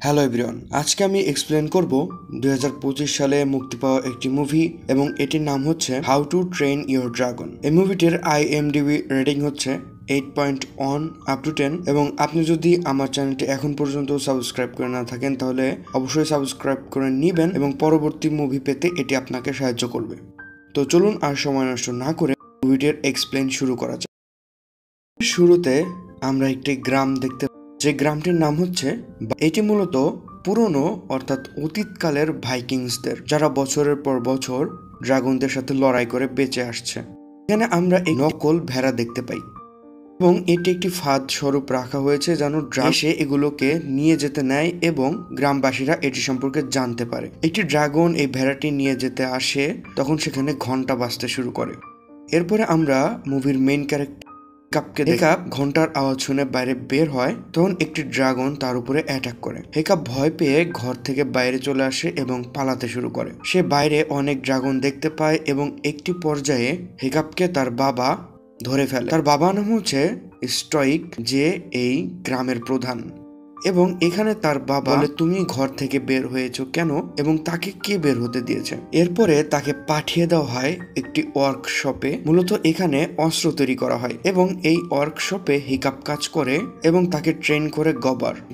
Hello everyone, আজকে আমি explain করব 2025 সালে মুক্তি পাওয়া একটি মুভি এবং এটির নাম হচ্ছে how to train your dragon. এই মুভিটির IMDb রেটিং হচ্ছে 8.1 আপ টু 10 এবং আপনি যদি আমার চ্যানেলটি এখন পর্যন্ত সাবস্ক্রাইব করে না থাকেন তাহলে অবশ্যই সাবস্ক্রাইব করে নেবেন এবং পরবর্তী মুভি পেতে এটি আপনাকে সাহায্য করবে। তো চলুন আর সময় নষ্ট না করে মুভিটির এক্সপ্লেন শুরু করা যাক। শুরুতে আমরা একটি গ্রাম দেখতে, যে গ্রামটির নাম হচ্ছে, এটি মূলত পুরনো অর্থাৎ অতীতকালের ভাইকিংসদের, যারা বছরের পর বছর ড্রাগনদের সাথে লড়াই করে বেঁচে আসছে। এখানে আমরা এই নকল ভেড়া দেখতে পাই এবং এটি একটি ফাঁদ স্বরূপ রাখা হয়েছে যেন এসে এগুলোকে নিয়ে যেতে নেয় এবং গ্রামবাসীরা এটি সম্পর্কে জানতে পারে। একটি ড্রাগন এই ভেড়াটি নিয়ে যেতে আসে, তখন সেখানে ঘন্টা বাজতে শুরু করে। এরপরে আমরা মুভির মেইন ক্যারেক্টার হিকাপকে হিকাপ ঘন্টার আওয়াজ শুনে বাইরে বের হয়, তখন একটি ড্রাগন তার উপরে অ্যাটাক করে। হিকাপ ভয় পেয়ে ঘর থেকে বাইরে চলে আসে এবং পালাতে শুরু করে। সে বাইরে অনেক ড্রাগন দেখতে পায় এবং একটি পর্যায়ে হিকাপকে তার বাবা ধরে ফেলে। তার বাবার নাম হচ্ছে স্টয়িক, যে এই গ্রামের প্রধান, এবং এখানে তার বাবা বলে, তুমি ঘর থেকে বের হয়েছো কেন এবং তাকে কে বের হতে দিয়েছে। এরপরে তাকে পাঠিয়ে দেওয়া হয় একটি ওয়ার্কশপে। মূলত এখানে অস্ত্র তৈরি করা হয় এবং এই ওয়ার্কশপে হিকাপ কাজ করে এবং তাকে ট্রেন করে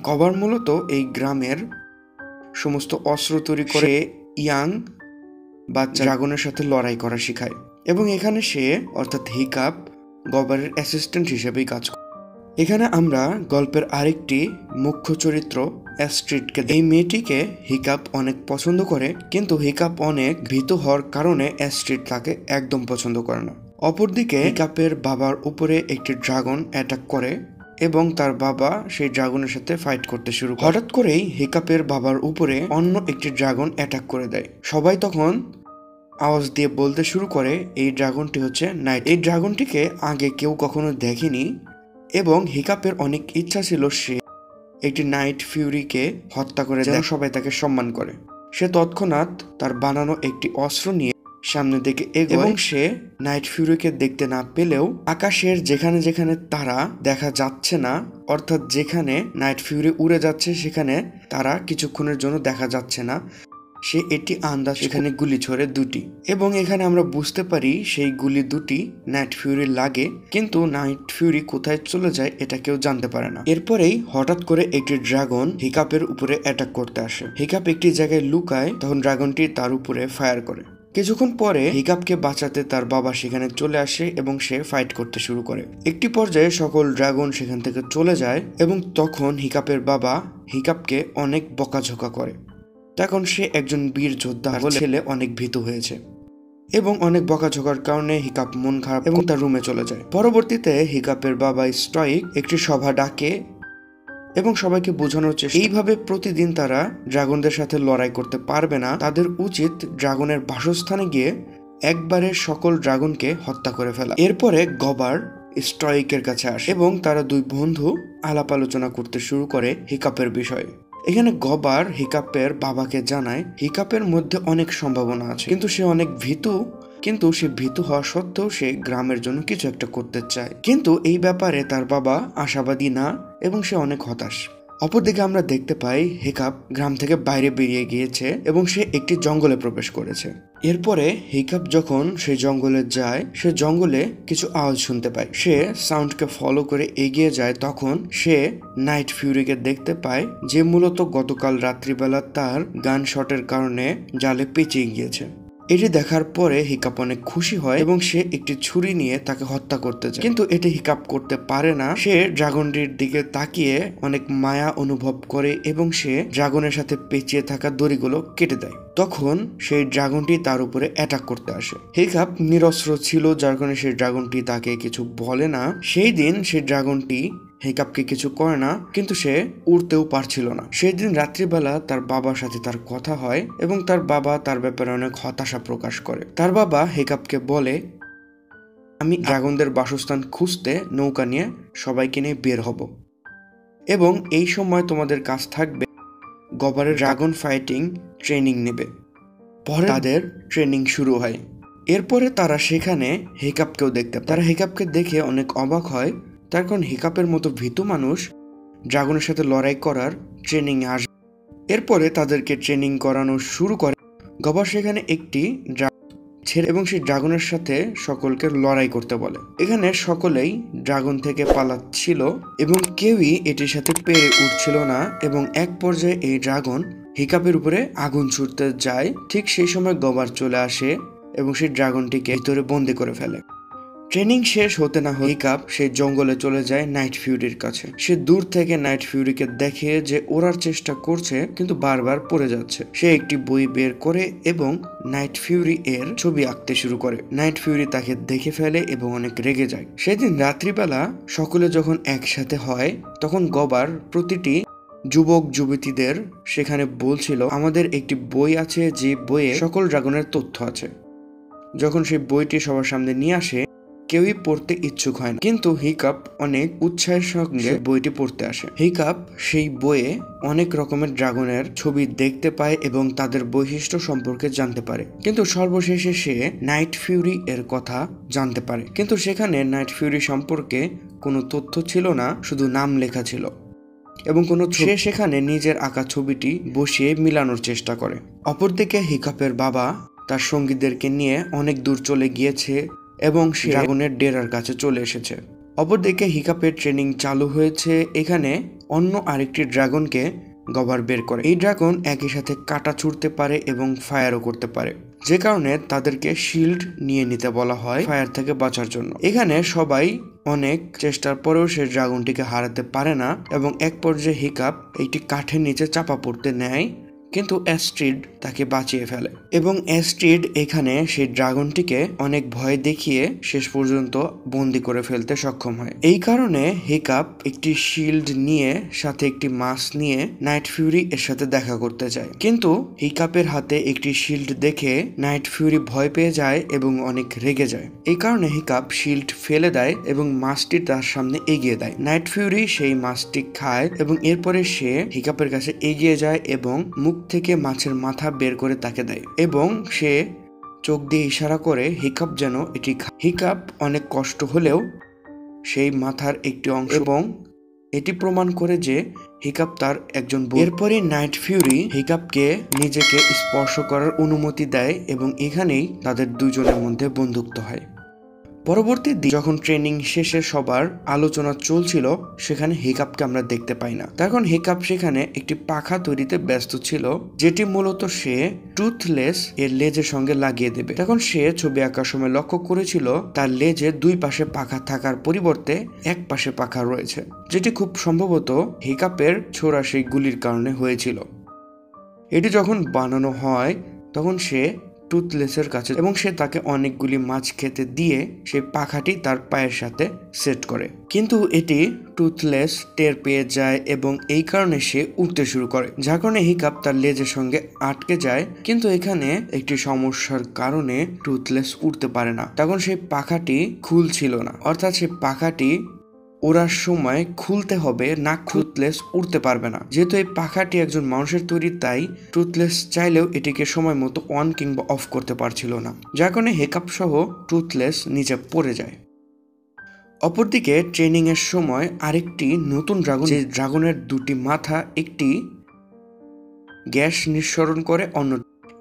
গবার মূলত এই গ্রামের সমস্ত অস্ত্র তৈরি করে ইয়াং বাচ্চা ড্রাগনের সাথে লড়াই করা শেখায় এবং এখানে সে অর্থাৎ হিকাপ গবারের অ্যাসিস্ট্যান্ট হিসেবেই কাজ করে। এখানে আমরা গল্পের আরেকটি মুখ্য চরিত্র অ্যাস্ট্রিডকে, এই মেয়েটিকে হিকাপ অনেক পছন্দ করে, কিন্তু হিকাপ অনেক ভীতু হওয়ার কারণে অ্যাস্ট্রিড তাকে একদম পছন্দ করে না। অপরদিকে হিকাপের বাবার উপরে একটি ড্রাগন অ্যাটাক করে এবং তার বাবা সেই ড্রাগনের সাথে ফাইট করতে শুরু করে। হঠাৎ করেই হিকাপের বাবার উপরে অন্য একটি ড্রাগন অ্যাটাক করে দেয়। সবাই তখন আওয়াজ দিয়ে বলতে শুরু করে এই ড্রাগনটি হচ্ছে নাইট। এই ড্রাগনটিকে আগে কেউ কখনো দেখেনি এবং হিকাপের অনেক ইচ্ছা ছিল সে একটি নাইট ফিউরিকে হত্যা করে যেন সবাই তাকে সম্মান করে। সে তৎক্ষণাৎ তার বানানো একটি অস্ত্র নিয়ে সামনের দিকে এগোয় এবং সে নাইট ফিউরিকে দেখতে না পেলেও আকাশের যেখানে যেখানে তারা দেখা যাচ্ছে না, অর্থাৎ যেখানে নাইট ফিউরি উড়ে যাচ্ছে সেখানে তারা কিছুক্ষণের জন্য দেখা যাচ্ছে না, সে এটি আন্দাজ এখানে গুলি ছোড়ে দুটি এবং এখানে আমরা বুঝতে পারি সেই গুলি দুটি নাইট ফিউরি লাগে, কিন্তু নাইট ফিউরি কোথায় চলে যায় এটা কেউ জানতে পারে না। এরপরেই হঠাৎ করে একটি ড্রাগন হিকাপের উপরে অ্যাটাক করতে আসে। হিকাপ একটি জায়গায় লুকায়, তখন ড্রাগনটি তার উপরে ফায়ার করে। কিছুক্ষণ পরে হিকাপকে বাঁচাতে তার বাবা সেখানে চলে আসে এবং সে ফাইট করতে শুরু করে। একটি পর্যায়ে সকল ড্রাগন সেখান থেকে চলে যায় এবং তখন হিকাপের বাবা হিকাপকে অনেক বকাঝকা করে। তখন সে একজন বীর যোদ্ধা ছেলে অনেক ভীতু হয়েছে এবং অনেক বকাঝকার কারণে হিকাপ মন খারাপ এবং তার রুমে চলে যায়। পরবর্তীতে হিকাপের বাবা স্টয়িক একটি সভা ডাকে এবং সবাইকে বোঝানোর চেষ্টা, এইভাবে প্রতিদিন তারা ড্রাগনদের সাথে লড়াই করতে পারবে না, তাদের উচিত ড্রাগনের বাসস্থানে গিয়ে একবারে সকল ড্রাগনকে হত্যা করে ফেলা। এরপরে গবার স্টয়িকের কাছে আসে এবং তারা দুই বন্ধু আলাপ আলোচনা করতে শুরু করে হিকাপের বিষয়ে। এখানে গবার হিকাপের বাবাকে জানায় হিকাপের মধ্যে অনেক সম্ভাবনা আছে, কিন্তু সে অনেক ভীতু, কিন্তু সে ভীতু হওয়া সত্ত্বেও সে গ্রামের জন্য কিছু একটা করতে চায়, কিন্তু এই ব্যাপারে তার বাবা আশাবাদী না এবং সে অনেক হতাশ। অপরদিকে আমরা দেখতে পাই হিকাপ গ্রাম থেকে বাইরে বেরিয়ে গিয়েছে এবং সে একটি জঙ্গলে প্রবেশ করেছে। এরপরে হিকাপ যখন সেই জঙ্গলে যায়, সে জঙ্গলে কিছু আওয়াজ শুনতে পায়। সে সাউন্ডকে ফলো করে এগিয়ে যায়, তখন সে নাইট ফিউরিকে দেখতে পায়, যে মূলত গতকাল রাত্রিবেলা তার গান শটের কারণে জালে পেঁচিয়ে গিয়েছে। এটি দেখার পরে হিকাপ অনেক খুশি হয় এবং সে একটি ছুরি নিয়ে তাকে হত্যা করতে চায়, কিন্তু এটি হিকাপ করতে পারে না। সে ড্রাগনটির দিকে তাকিয়ে অনেক মায়া অনুভব করে এবং সে ড্রাগনের সাথে পেঁচিয়ে থাকা দড়িগুলো কেটে দেয়। তখন সেই ড্রাগনটি তার উপরে অ্যাটাক করতে আসে। হিকাপ নিরস্ত্র ছিল, যার কারণে সেই ড্রাগনটি তাকে কিছু বলে না। সেই দিন সেই ড্রাগনটি হিকাপকে কিছু করে না, কিন্তু সে উড়তেও পারছিল না। সেই দিন রাত্রিবেলা তার বাবার সাথে তার কথা হয় এবং তার বাবা তার ব্যাপারে অনেক হতাশা প্রকাশ করে। তার বাবা হিকাপকে বলে, আমি ড্রাগনদের বাসস্থান খুঁজতে নৌকা নিয়ে সবাইকে নিয়ে বের হব এবং এই সময় তোমাদের কাজ থাকবে গবারের ড্রাগন ফাইটিং ট্রেনিং নেবে। পরে তাদের ট্রেনিং শুরু হয়। এরপরে তারা সেখানে হিকাপকেও দেখতে পায়। তারা হিকাপকে দেখে অনেক অবাক হয়, তার কারণ হিকাপের মতো ভীতু মানুষ ড্রাগনের সাথে লড়াই করার ট্রেনিং আসবে। এরপরে তাদেরকে ট্রেনিং করানো শুরু করে। গবার সেখানে একটি ছেড়ে এবং সেই ড্রাগনের সাথে সকলকে লড়াই করতে বলে। এখানে সকলেই ড্রাগন থেকে পালাচ্ছিল এবং কেউই এটির সাথে পেরে উঠছিল না এবং এক পর্যায়ে এই ড্রাগন হিকাপের উপরে আগুন ছুটতে যায়। ঠিক সেই সময় গবার চলে আসে এবং সেই ড্রাগনটিকে ভিতরে বন্দি করে ফেলে। ট্রেনিং শেষ হতে না হতে হিকাপ সেই জঙ্গলে চলে যায় নাইট ফিউরির কাছে। সে দূর থেকে নাইট ফিউরিকে দেখে যে ওড়ার চেষ্টা করছে কিন্তু বারবার পড়ে যাচ্ছে। সে একটি বই বের করে এবং নাইট ফিউরি এর ছবি আঁকতে শুরু করে। নাইট ফিউরি তাকে দেখে ফেলে এবং অনেক রেগে যায়। সেদিন রাত্রিবেলা সকলে যখন একসাথে হয় তখন গবার প্রতিটি যুবক যুবতীদের সেখানে বলছিল, আমাদের একটি বই আছে যে বইয়ে সকল ড্রাগনের তথ্য আছে। যখন সেই বইটি সবার সামনে নিয়ে আসে কেউই পড়তে ইচ্ছুক হয় না, কিন্তু হিকাপ অনেক উৎসাহের সঙ্গে বইটি পড়তে আসে। হিকাপ সেই বইয়ে অনেক রকমের ড্রাগনের ছবি দেখতে পায় এবং তাদের বৈশিষ্ট্য সম্পর্কে জানতে পারে। কিন্তু সর্বশেষে সে নাইট ফিউরি এর কথা জানতে পারে, কিন্তু সেখানে নাইট ফিউরি সম্পর্কে কোনো তথ্য ছিল না, শুধু নাম লেখা ছিল এবং সে সেখানে নিজের আঁকা ছবিটি বসিয়ে মিলানোর চেষ্টা করে। অপরদিকে হিকাপের বাবা তার সঙ্গীদেরকে নিয়ে অনেক দূর চলে গিয়েছে এবং সে ড্রাগনের ডেরার কাছে চলে এসেছে। অপরদিকে হিকাপের ট্রেনিং চালু হয়েছে। এখানে অন্য আরেকটি ড্রাগনকে গবার বের করে। এই ড্রাগন একই সাথে কাটা ছুটতে পারে এবং ফায়ারও করতে পারে, যে কারণে তাদেরকে শিল্ড নিয়ে নিতে বলা হয় ফায়ার থেকে বাঁচার জন্য। এখানে সবাই অনেক চেষ্টার পরেও সে ড্রাগনটিকে হারাতে পারে না এবং এক পর্যায়ে হিকাপ একটি কাঠের নিচে চাপা পড়তে নেয়, কিন্তু অ্যাস্ট্রিড তাকে বাঁচিয়ে ফেলে এবং অ্যাস্ট্রিড এখানে সেই ড্রাগনটিকে অনেক ভয় দেখিয়ে শেষ পর্যন্ত বন্দি করে ফেলতে সক্ষম হয়। এই কারণে হিকাপ একটি শিল্ড নিয়ে সাথে একটি মাস্ক নিয়ে নাইট ফিউরি এর সাথে দেখা করতে যায়, কিন্তু হিকাপের হাতে একটি শিল্ড দেখে নাইট ফিউরি ভয় পেয়ে যায় এবং অনেক রেগে যায়। এই কারণে হিকাপ শিল্ড ফেলে দেয় এবং মাছটি তার সামনে এগিয়ে দেয়। নাইট ফিউরি সেই মাছটি খায় এবং এরপরে সে হিকাপের কাছে এগিয়ে যায় এবং মুখ থেকে মাছের মাথা বের করে তাকে দেয় এবং সে চোখ দিয়ে ইশারা করে হিকাপ যেন এটি খায়। হিকাপ অনেক কষ্ট হলেও সেই মাথার একটি অংশ এবং এটি প্রমাণ করে যে হিকাপ তার একজন বন্ধু। এরপরে নাইট ফিউরি হিকাপকে নিজেকে স্পর্শ করার অনুমতি দেয় এবং এখানেই তাদের দুজনের মধ্যে বন্ধুত্ব হয়। পরবর্তী দিন যখন ট্রেনিং শেষে সবার আলোচনা চলছিল সেখানে হিকাপকে আমরা দেখতে পাই না। তখন হিকাপ সেখানে একটি পাখা তৈরিতে ব্যস্ত ছিল, যেটি মূলত সে টুথলেস এর লেজের সঙ্গে লাগিয়ে দেবে। তখন সে ছবি আঁকার সময় লক্ষ্য করেছিল তার লেজে দুই পাশে পাখা থাকার পরিবর্তে এক পাশে পাখা রয়েছে, যেটি খুব সম্ভবত হিকাপের ছোড়া সেই গুলির কারণে হয়েছিল। এটি যখন বানানো হয় তখন সে টুথলেসের কাছে এবং সে তাকে অনেকগুলি মাছ খেতে দিয়ে সেই পাখাটি তার পায়ের সাথে সেট করে, কিন্তু এটি টুথলেস টের পেয়ে যায় এবং এই কারণে সে উঠতে শুরু করে, যার কারণে হিকাপ তার লেজের সঙ্গে আটকে যায়। কিন্তু এখানে একটি সমস্যার কারণে টুথলেস উঠতে পারে না। তখন সেই পাখাটি খুলছিল না, অর্থাৎ সেই পাখাটি ওড়ার সময় খুলতে হবে, না টুথলেস উড়তে পারবে না। যেহেতু এই পাখাটি একজন মানুষের তৈরি, তাই টুথলেস চাইলেও এটিকে সময় মতো অন কিংবা অফ করতে পারছিল না, যার কারণে হিকাপ সহ টুথলেস নিচে পড়ে যায়। অপরদিকে ট্রেনিং এর সময় আরেকটি নতুন ড্রাগন, যে ড্রাগনের দুটি মাথা একটি গ্যাস নিঃসরণ করে, অন্য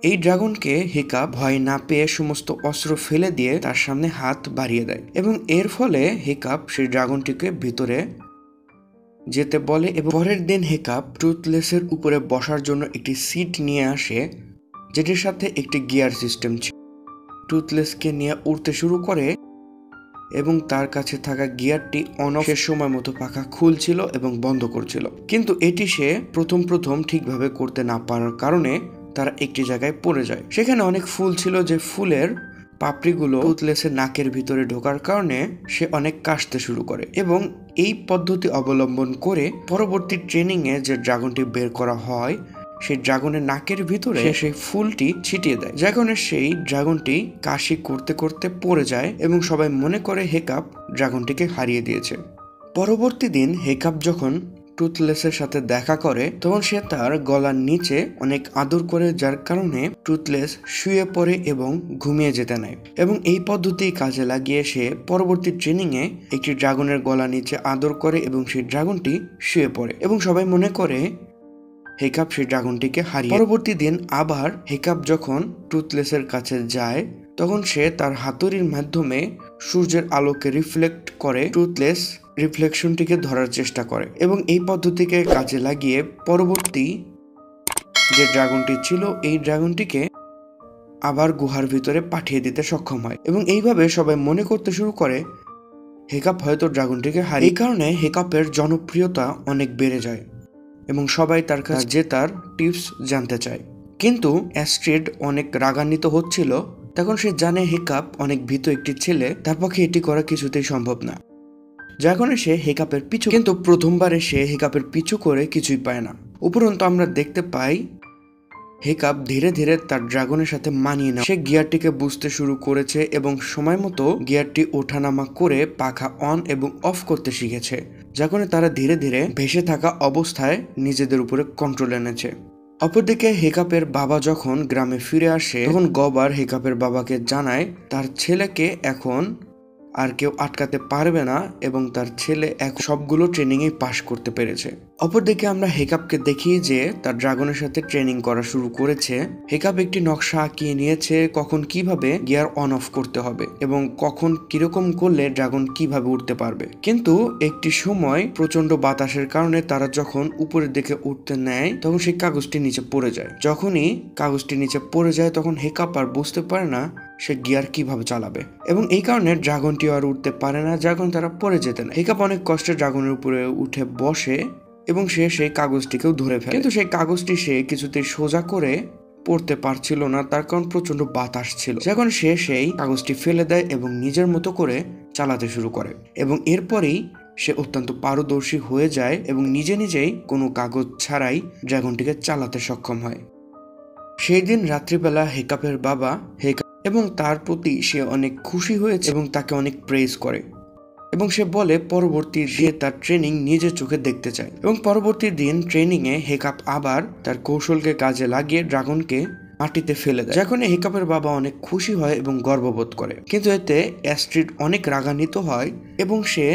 এই ড্রাগনকে হিকাপ ভয় না পেয়ে সমস্ত অস্ত্র ফেলে দিয়ে তার সামনে হাত বাড়িয়ে দেয় এবং এর ফলে হিকাপ সেই ড্রাগনটিকে ভিতরে যেতে বলে এবং পরের দিন হিকাপ টুথলেসের উপরে বসার জন্য একটি সিট নিয়ে আসে, যেটির সাথে একটি গিয়ার সিস্টেম ছিল। টুথলেসকে নিয়ে উড়তে শুরু করে এবং তার কাছে থাকা গিয়ারটি অন অফের সময় মতো পাখা খুলছিল এবং বন্ধ করছিল, কিন্তু এটি সে প্রথম ঠিকভাবে করতে না পারার কারণে তারা একটি জায়গায় পড়ে যায়। সেখানে অনেক ফুল ছিল, যে ফুলের পাপড়িগুলো টুথলেসের নাকের ভিতরে ঢোকার কারণে সে অনেক কাশতে শুরু করে এবং এই পদ্ধতি অবলম্বন করে পরবর্তী ট্রেনিংয়ে যে ড্রাগনটি বের করা হয় সেই ড্রাগনের নাকের ভিতরে সেই ফুলটি ছিটিয়ে দেয়, যার কারণে সেই ড্রাগনটি কাশি করতে করতে পড়ে যায় এবং সবাই মনে করে হিকাপ ড্রাগনটিকে হারিয়ে দিয়েছে। পরবর্তী দিন হিকাপ যখন টুথলেসের সাথে দেখা করে তখন সে তার গলার নিচে অনেক আদর করে, যার কারণে টুথলেস শুয়ে পড়ে এবং ঘুমিয়ে যেতে নেয় এবং এই পদ্ধতি কাজে লাগিয়ে সে পরবর্তী ট্রেনিংয়ে একটি ড্রাগনের গলা নিচে আদর করে এবং সেই ড্রাগনটি শুয়ে পড়ে এবং সবাই মনে করে হেকাপ সেই ড্রাগনটিকে হারিয়ে। পরবর্তী দিন আবার হেকাপ যখন টুথলেসের কাছে যায় তখন সে তার হাতুড়ির মাধ্যমে সূর্যের আলোকে রিফ্লেক্ট করে টুথলেস রিফ্লেকশনটিকে ধরার চেষ্টা করে এবং এই পদ্ধতিকে কাজে লাগিয়ে পরবর্তী যে ড্রাগনটি ছিল এই ড্রাগনটিকে আবার গুহার ভিতরে পাঠিয়ে দিতে সক্ষম হয় এবং এইভাবে সবাই মনে করতে শুরু করে হেকাপ হয়তো ড্রাগনটিকে হারিয়ে। এই কারণে হেকাপের জনপ্রিয়তা অনেক বেড়ে যায় এবং সবাই তার কাছে তার টিপস জানতে চায়। কিন্তু অ্যাস্ট্রিড অনেক রাগান্বিত হচ্ছিল, তখন সে জানে হেকাপ অনেক ভীত একটি ছেলে, তার পক্ষে এটি করা কিছুতেই সম্ভব না। যার কারণে সে হেকাপের পিছু, কিন্তু প্রথমবারে সে হেকাপের পিছু করে কিছুই পায় না। উপরন্তু আমরা দেখতে পাই হেকাপ ধীরে ধীরে তার ড্রাগনের সাথে মানিয়ে নেয়। সে গিয়ারটিকে বুঝতে শুরু করেছে এবং সময় মতো গিয়ারটি ওঠানামা করে পাখা অন এবং অফ করতে শিখেছে, যার কারণে তারা ধীরে ধীরে ভেসে থাকা অবস্থায় নিজেদের উপরে কন্ট্রোল এনেছে। অপরদিকে হেকাপের বাবা যখন গ্রামে ফিরে আসে তখন গবার হেকাপের বাবাকে জানায় তার ছেলেকে এখন আর কেউ আটকাতে পারবে না এবং তার ছেলে সবগুলো ট্রেনিংয়ে পাশ করতে পেরেছে। অপরদিকে আমরা হেকাপকে দেখি যে তার ড্রাগনের সাথে ট্রেনিং করা শুরু করেছে। হেকাপ একটি নকশা আঁকিয়ে নিয়েছে কখন কিভাবে গিয়ার অন অফ করতে হবে এবং কখন কিরকম করলে ড্রাগন কিভাবে উঠতে পারবে। কিন্তু একটি সময় প্রচন্ড বাতাসের কারণে তারা যখন উপরের দিকে উঠতে নেয় তখন সেই কাগজটি নিচে পড়ে যায়। যখনই কাগজটি নিচে পড়ে যায় তখন হেকাপ আর বুঝতে পারে না সে গিয়ার কিভাবে চালাবে এবং এই কারণে ড্রাগনটি আর উঠতে পারে না, যার কারণে তারা পড়ে যেতে না। হেকাপ অনেক কষ্টে ড্রাগনের উপরে উঠে বসে এবং সে সেই কাগজটিকেও ধরে ফেলে, কিন্তু সেই কাগজটি সে কিছুতেই সোজা করে পড়তে পারছিল না, তার কারণ প্রচন্ড বাতাস ছিল। যখন সে সেই কাগজটি ফেলে দেয় এবং নিজের মতো করে চালাতে শুরু করে এবং এরপরেই সে অত্যন্ত পারদর্শী হয়ে যায় এবং নিজে নিজেই কোনো কাগজ ছাড়াই ড্রাগনটিকে চালাতে সক্ষম হয়। সেই দিন রাত্রিবেলা হেকাপের বাবা এবং তার প্রতি সে অনেক খুশি হয়েছে এবং তাকে অনেক প্রেজ করে এবং সে বলে পরবর্তী দিন তার ট্রেনিং নিজের চোখে দেখতে চায় এবং পরবর্তী দিন ট্রেনিংয়ে হেকাপ আবার তার কৌশলকে কাজে লাগিয়ে ড্রাগনকে মাটিতে ফেলে দেয়। যখন হেকাপের বাবা অনেক খুশি হয় এবং গর্ববোধ করে, কিন্তু এতে অ্যাস্ট্রিড অনেক রাগান্বিত হয় এবং সে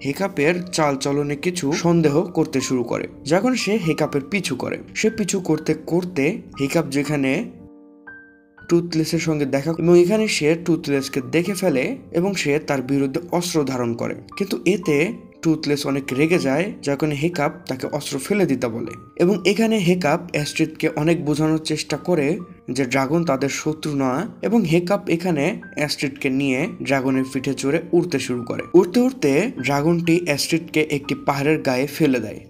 হেকাপের চাল চলনে কিছু সন্দেহ করতে শুরু করে, যখন সে হেকাপের পিছু করে। সে পিছু করতে করতে হেকাপ যেখানে টুথলেসের সঙ্গে দেখা এবং এখানে সে টুথলেসকে দেখে ফেলে এবং সে তার বিরুদ্ধে অস্ত্র ধারণ করে, কিন্তু এতে টুথলেস অনেক রেগে যায়, যখন হেকাপ তাকে অস্ত্র ফেলে দিতে বলে এবং এখানে হেকাপ অ্যাস্ট্রিডকে অনেক বোঝানোর চেষ্টা করে যে ড্রাগন তাদের শত্রু নয় এবং হেকাপ এখানে অ্যাস্ট্রিডকে নিয়ে ড্রাগনের পিঠে চড়ে উড়তে শুরু করে। উড়তে উড়তে ড্রাগনটি অ্যাস্ট্রিডকে একটি পাহাড়ের গায়ে ফেলে দেয়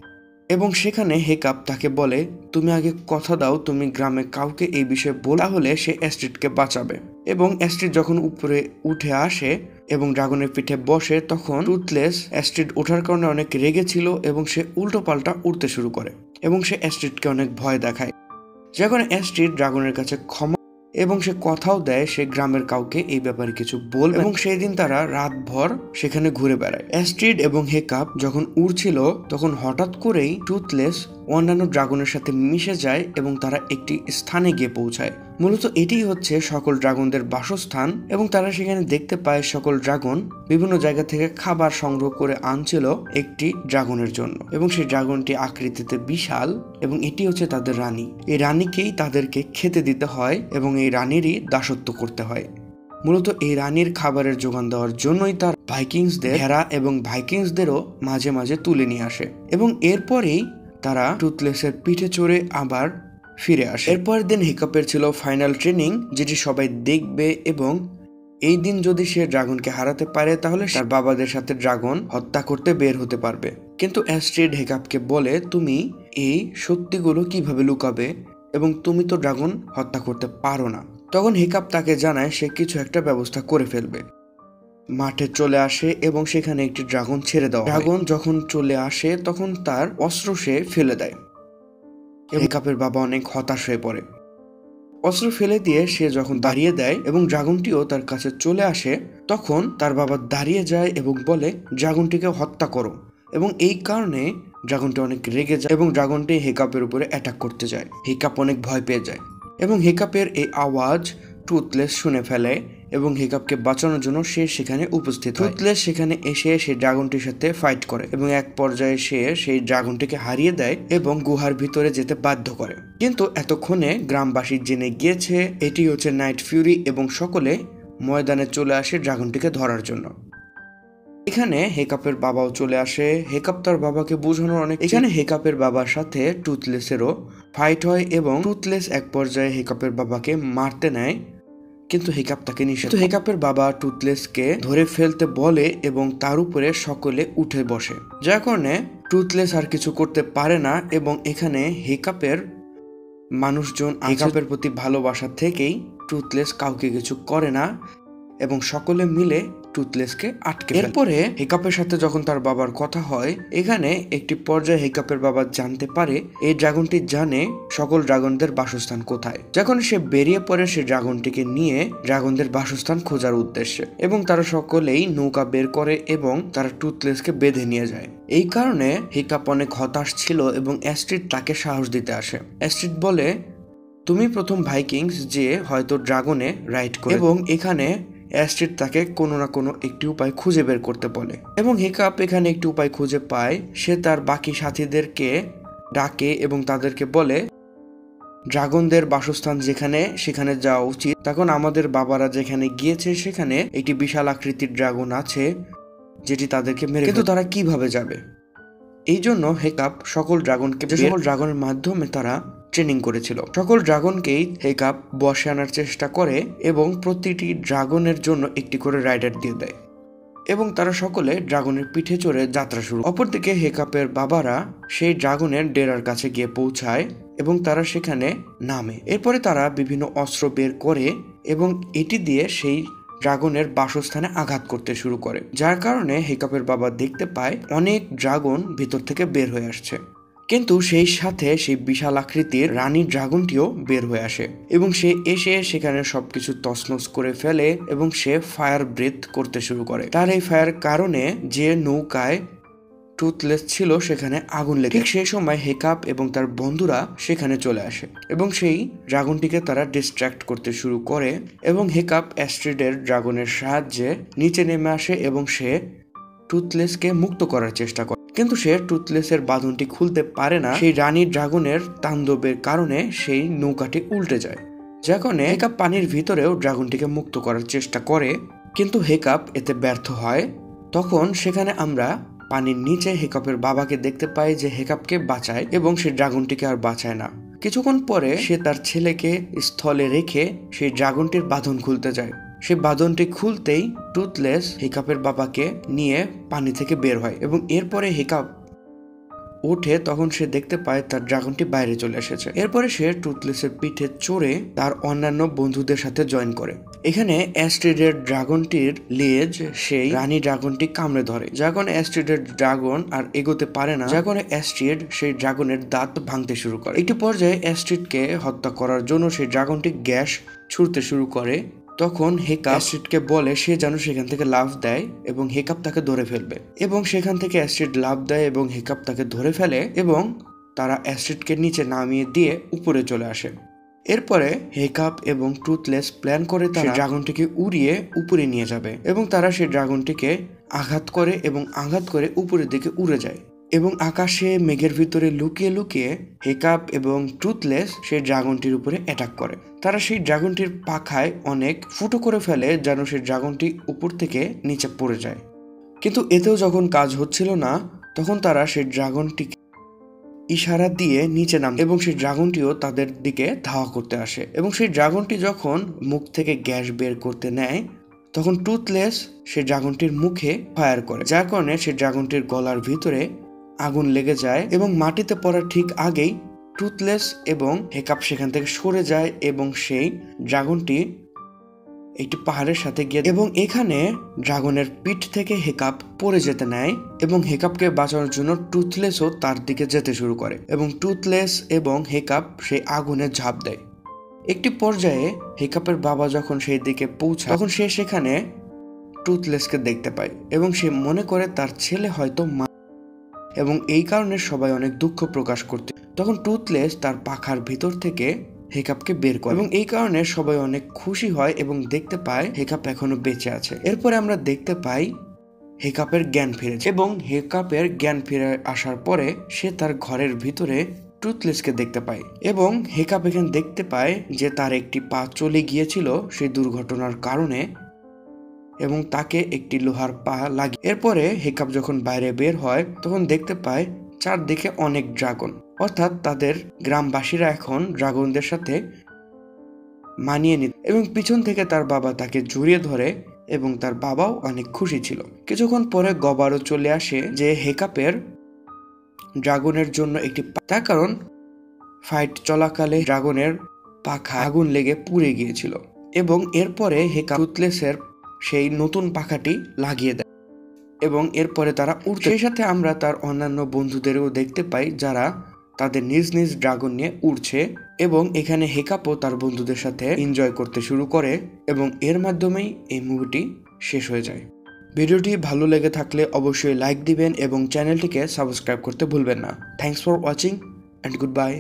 এবং সেখানে হেকাপ তাকে বলে তুমি আগে কথা দাও তুমি গ্রামে কাউকে এই বিষয়ে বলা হলে সে অ্যাস্ট্রিডকে বাঁচাবে। এবং অ্যাস্ট্রিড যখন উপরে উঠে আসে এবং ড্রাগনের পিঠে বসে তখন টুথলেস অ্যাস্ট্রিড ওঠার কারণে অনেক রেগে ছিল এবং সে উল্টো পাল্টা উড়তে শুরু করে এবং সে অ্যাস্ট্রিডকে অনেক ভয় দেখায়। যখন অ্যাস্ট্রিড ড্রাগনের কাছে ক্ষমা এবং সে কথাও দেয় সে গ্রামের কাউকে এই ব্যাপারে কিছু বলবে এবং সেই দিন তারা রাতভর সেখানে ঘুরে বেড়ায়। অ্যাস্ট্রিড এবং হেকাপ যখন উড়ছিল তখন হঠাৎ করেই টুথলেস অন্যান্য ড্রাগনের সাথে মিশে যায় এবং তারা একটি স্থানে গিয়ে পৌঁছায়। মূলত এটিই হচ্ছে সকল ড্রাগনদের বাসস্থান এবং তারা সেখানে দেখতে পায় সকল ড্রাগন বিভিন্ন জায়গা থেকে খাবার সংগ্রহ করে আনছিল একটি ড্রাগনের জন্য এবং সেই ড্রাগনটি আকৃতিতে বিশাল এবং এটি হচ্ছে তাদের রানী। এই রানীকেই তাদেরকে খেতে দিতে হয় এবং এই রানীরই দাসত্ব করতে হয়। মূলত এই রানীর খাবারের যোগান দেওয়ার জন্যই তার ভাইকিংসদের ভেড়া এবং ভাইকিংসদেরও মাঝে মাঝে তুলে নিয়ে আসে এবং এরপরেই তারা টুথলেসের পিঠে চড়ে আবার ফিরে আসে। এরপরের দিন হেকাপের ছিল ফাইনাল ট্রেনিং, যেটি সবাই দেখবে এবং এই দিন যদি সে ড্রাগনকে হারাতে পারে তাহলে তার বাবাদের সাথে ড্রাগন হত্যা করতে বের হতে পারবে। কিন্তু অ্যাস্ট্রিড হেকাপকে বলে তুমি এই সত্যিগুলো কিভাবে লুকাবে এবং তুমি তো ড্রাগন হত্যা করতে পারো না। তখন হেকাপ তাকে জানায় সে কিছু একটা ব্যবস্থা করে ফেলবে। মাঠে চলে আসে এবং সেখানে একটি ড্রাগন ছেড়ে দেওয়া। ড্রাগন যখন চলে আসে তখন তার অস্ত্র সে ফেলে দেয়। হেকাপের বাবা অনেক হতাশ হয়ে পড়ে। অস্ত্র ফেলে দিয়ে সে যখন দাঁড়িয়ে দেয় এবং ড্রাগনটিও তার কাছে চলে আসে তখন তার বাবা দাঁড়িয়ে যায় এবং বলে ড্রাগনটিকে হত্যা করো এবং এই কারণে ড্রাগনটি অনেক রেগে যায় এবং ড্রাগনটি হেকাপের উপরে অ্যাটাক করতে যায়। হেকাপ অনেক ভয় পেয়ে যায় এবং হেকাপের এই আওয়াজ টুথলেস শুনে ফেলে এবং হিকাপকে বাঁচানোর জন্য সে সেখানে উপস্থিত হয়। টুথলেস সেখানে এসে সেই ড্রাগনটির সাথে ফাইট করে এবং এক পর্যায়ে সে সেই ড্রাগনটিকে হারিয়ে দেয় এবং গুহার ভিতরে যেতে বাধ্য করে। কিন্তু এতক্ষণে গ্রামবাসী জেনে গিয়েছে এটি হচ্ছে নাইট ফিউরি এবং সকলে ময়দানে চলে আসে ড্রাগনটিকে ধরার জন্য। এখানে হিকাপের বাবাও চলে আসে। হিকাপ তার বাবাকে বোঝানোর এখানে হিকাপের বাবার সাথে টুথলেসেরও ফাইট হয় এবং টুথলেস এক পর্যায়ে হিকাপের বাবাকে মারতে নেয়, কিন্তু হিকাপ তাকে নিষেধ। হিকাপের বাবা টুথলেসকে ধরে ফেলতে বলে এবং তার উপরে সকলে উঠে বসে, যার কারণে টুথলেস আর কিছু করতে পারে না। এবং এখানে হিকাপের মানুষজন হিকাপের প্রতি ভালোবাসা থেকেই টুথলেস কাউকে কিছু করে না এবং সকলে মিলে টুথলেসকে আটকে ফেলে। এরপরে হিকাপের সাথে যখন তার বাবার কথা হয়, এখানে একটি পর্যায়ে হিকাপের বাবা জানতে পারে এই ড্রাগনটি জানে সকল ড্রাগনদের বাসস্থান কোথায়। যখন সে বেরিয়ে পড়ে সে ড্রাগনটিকে নিয়ে ড্রাগনদের বাসস্থান খোঁজার উদ্দেশ্যে, এবং তারা সকলেই নৌকা বের করে এবং তারা টুথলেসকে বেঁধে নিয়ে যায়। এই কারণে হিকাপ অনেক হতাশ ছিল এবং অ্যাস্ট্রিড তাকে সাহস দিতে আসে। অ্যাস্ট্রিড বলে, তুমি প্রথম ভাইকিংস যে হয়তো ড্রাগনে রাইড করে, এবং এখানে অ্যাস্ট্রিড তাকে কোনো না কোনো একটি উপায় খুঁজে বের করতে বলে এবং হিকাপ এখানে একটি উপায় খুঁজে পায়। সে তার বাকি সাথীদেরকে ডাকে এবং তাদেরকে বলে ড্রাগনদের বাসস্থান যেখানে সেখানে যাওয়া উচিত। তখন আমাদের বাবারা যেখানে গিয়েছে সেখানে একটি বিশাল আকৃতির ড্রাগন আছে যেটি তাদেরকে মেরে, কিন্তু তারা কিভাবে যাবে? এই জন্য হিকাপ সকল ড্রাগনকে, যে সকল ড্রাগনের মাধ্যমে তারা ট্রেনিং করেছিল, সকল ড্রাগনকেই হিকাপ বসে আনার চেষ্টা করে এবং প্রতিটি ড্রাগনের জন্য একটি করে রাইডার দিয়ে দেয় এবং তারা সকলে ড্রাগনের পিঠে চড়ে যাত্রা শুরু। অপরদিকে হিকাপের বাবারা সেই ড্রাগনের ডেরার কাছে গিয়ে পৌঁছায় এবং তারা সেখানে নামে। এরপরে তারা বিভিন্ন অস্ত্র বের করে এবং এটি দিয়ে সেই ড্রাগনের বাসস্থানে আঘাত করতে শুরু করে, যার কারণে হিকাপের বাবা দেখতে পায় অনেক ড্রাগন ভিতর থেকে বের হয়ে আসছে। কিন্তু সেই সাথে সেই বিশাল আকৃতির রানী ড্রাগনটিও বের হয়ে আসে এবং সে এসে সেখানে সবকিছু তছনছ করে ফেলে এবং সে ফায়ার ব্রেথ করতে শুরু করে। তার এই ফায়ার কারণে যে নৌকায় টুথলেস ছিল সেখানে আগুন লেগে, ঠিক সেই সময় হিকাপ এবং তার বন্ধুরা সেখানে চলে আসে এবং সেই ড্রাগনটিকে তারা ডিস্ট্র্যাক্ট করতে শুরু করে এবং হিকাপ অ্যাস্ট্রিডের ড্রাগনের সাহায্যে নিচে নেমে আসে এবং সে টুথলেসকে মুক্ত করার চেষ্টা করে, কিন্তু সে টুথলেসের বাঁধনটি খুলতে পারে না। সেই রানী ড্রাগনের তাণ্ডবের কারণে সেই নৌকাটি উল্টে যায়, যার কারণে হিকাপ পানির ভিতরেও ড্রাগনটিকে মুক্ত করার চেষ্টা করে, কিন্তু হিকাপ এতে ব্যর্থ হয়। তখন সেখানে আমরা পানির নিচে হিকাপের বাবাকে দেখতে পাই যে হিকাপকে বাঁচায় এবং সে ড্রাগনটিকে আর বাঁচায় না। কিছুক্ষণ পরে সে তার ছেলেকে স্থলে রেখে সেই ড্রাগনটির বাঁধন খুলতে যায়। সে বাঁধনটি খুলতেই টুথলেস হিকাপের বাবাকে নিয়ে পানি থেকে বের হয় এবং এরপরে হিকাপ ওঠে, তখন সে দেখতে পায় তার ড্রাগনটি বাইরে চলে এসেছে। এরপরে সে টুথলেসের পিঠে চড়ে তার অন্যান্য বন্ধুদের সাথে জয়েন করে। এখানে অ্যাস্ট্রিডের ড্রাগনটির লেজ সেই রানী ড্রাগনটি কামড়ে ধরে, যার কারণে অ্যাস্ট্রিডের ড্রাগন আর এগোতে পারে না, যার কারণে অ্যাস্ট্রিড সেই ড্রাগনের দাঁত ভাঙতে শুরু করে। একটি পর্যায়ে অ্যাস্ট্রিডকে হত্যা করার জন্য সেই ড্রাগনটি গ্যাস ছুড়তে শুরু করে। তখন হিকাপ অ্যাস্ট্রিডকে বলে সে যেন সেখান থেকে লাফ দেয় এবং হিকাপ তাকে ধরে ফেলবে, এবং সেখান থেকে অ্যাস্ট্রিড লাফ দেয় এবং হিকাপ তাকে ধরে ফেলে এবং তারা অ্যাস্ট্রিডকে নিচে নামিয়ে দিয়ে উপরে চলে আসে। এরপরে হিকাপ এবং টুথলেস প্ল্যান করে তারা ড্রাগনটিকে উড়িয়ে উপরে নিয়ে যাবে এবং তারা সেই ড্রাগনটিকে আঘাত করে এবং আঘাত করে উপরের দিকে উড়ে যায় এবং আকাশে মেঘের ভিতরে লুকিয়ে লুকিয়ে হিকাপ এবং টুথলেস সেই ড্রাগনটির উপরে অ্যাটাক করে। তারা সেই ড্রাগনটির পাখায় অনেক ফুটো করে ফেলে যেন সেই ড্রাগনটি উপর থেকে নিচে পড়ে যায়, কিন্তু এতেও যখন কাজ হচ্ছিল না তখন তারা সেই ড্রাগনটিকে ইশারা দিয়ে নিচে নামে এবং সেই ড্রাগনটিও তাদের দিকে ধাওয়া করতে আসে এবং সেই ড্রাগনটি যখন মুখ থেকে গ্যাস বের করতে নেয় তখন টুথলেস সেই ড্রাগনটির মুখে ফায়ার করে, যার কারণে সেই ড্রাগনটির গলার ভিতরে আগুন লেগে যায় এবং মাটিতে পড়ার ঠিক আগেই টুথলেস এবং হিকাপ সেখান থেকে সরে যায় এবং সেই ড্রাগনটি একটি পাহাড়ের সাথে গিয়ে এবং এখানে ড্রাগনের পিঠ থেকে হিকাপ পড়ে যেতে নেয় এবং হিকাপকে বাঁচানোর জন্য টুথলেসও তার দিকে যেতে শুরু করে এবং টুথলেস এবং হিকাপ সেই আগুনে ঝাঁপ দেয়। একটি পর্যায়ে হিকাপের বাবা যখন সেই দিকে পৌঁছায় তখন সে সেখানে টুথলেসকে দেখতে পায় এবং সে মনে করে তার ছেলে হয়তো এবং এই কারণে সবাই অনেক দুঃখ প্রকাশ করতে। তখন টুথলেস তার পাখার ভিতর থেকে হেকাপকে বের করে এবং এই কারণে সবাই অনেক খুশি হয় এবং দেখতে পায় হেকাপ এখনো বেঁচে আছে। এরপরে আমরা দেখতে পাই হেকাপের জ্ঞান ফিরেছে এবং হেকাপের জ্ঞান ফিরে আসার পরে সে তার ঘরের ভিতরে টুথলেসকে দেখতে পায় এবং হেকাপ এখানে দেখতে পায় যে তার একটি পা চলে গিয়েছিল সেই দুর্ঘটনার কারণে এবং তাকে একটি লোহার পা লাগে। এরপরে হেকাপ যখন বাইরে বের হয় তখন দেখতে পায় চারদিকে অনেক ড্রাগন, অর্থাৎ তাদের গ্রামবাসীরা এখন ড্রাগনদের সাথে মানিয়ে নিত এবং পিছন থেকে তার বাবা তাকে জড়িয়ে ধরে এবং তার বাবাও অনেক খুশি ছিল। কিছুক্ষণ পরে গবারও চলে আসে যে হেকাপের ড্রাগনের জন্য একটি তার কারণ ফাইট চলাকালে ড্রাগনের পাখা আগুন লেগে পুড়ে গিয়েছিল এবং এরপরে হেকাপ টুথলেসের সেই নতুন পাখাটি লাগিয়ে দেয় এবং এরপরে তারা উড়তে। সেই সাথে আমরা তার অন্যান্য বন্ধুদেরও দেখতে পাই যারা তাদের নিজ নিজ ড্রাগন নিয়ে উড়ছে এবং এখানে হেকাপও তার বন্ধুদের সাথে এনজয় করতে শুরু করে এবং এর মাধ্যমেই এই মুভিটি শেষ হয়ে যায়। ভিডিওটি ভালো লেগে থাকলে অবশ্যই লাইক দিবেন এবং চ্যানেলটিকে সাবস্ক্রাইব করতে ভুলবেন না। Thanks for watching and good bye.